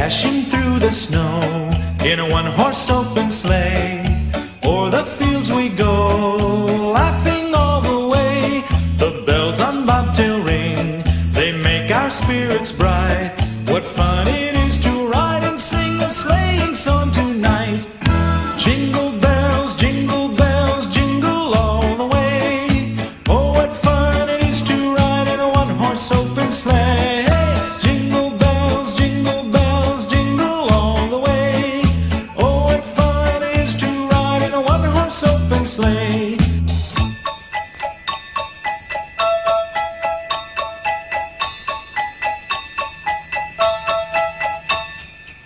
dashing through the snow in a one-horse open sleigh. O'er the fields we go, laughing all the way. The bells on bobtail ring, they make our spirits bright. What fun it is to ride and sing a sleighing song tonight. Jingle bells, jingle bells, jingle all the way. Oh, what fun it is to ride in a one-horse open sleigh. Jingle bells, jingle bells, jingle all the way. Oh, what fun it is to ride in a one-horse open sleigh.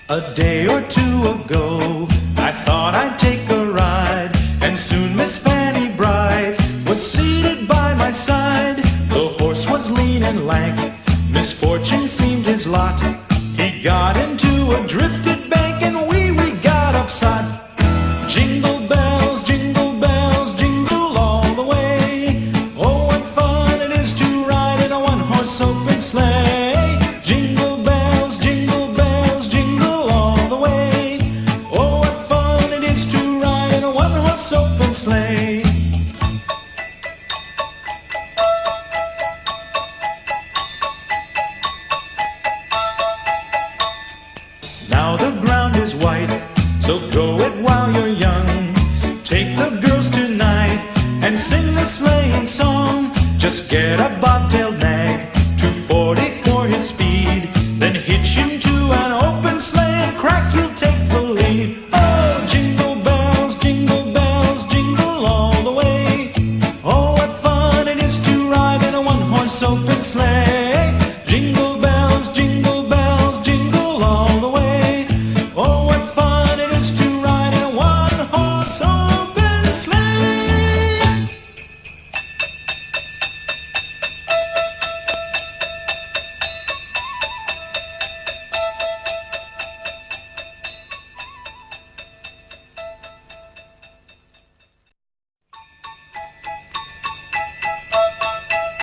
A day or two ago, I thought I'd take a ride, and soon Miss Fanny Bright was seated by my side. The horse was lean and lank, misfortune seemed his lot. He got into a drifted bank, and we got upset. Jingle bells, jingle bells, jingle all the way. Oh, what fun it is to ride in a one-horse open sleigh. Jingle bells, jingle bells, jingle all the way. Oh, what fun it is to ride in a one-horse open sleigh. Now the ground is white, so go it while you're young. Take the girls tonight and sing the sleighing song. Just get a bobtailed nag, 240 for his speed, then hitch him to an old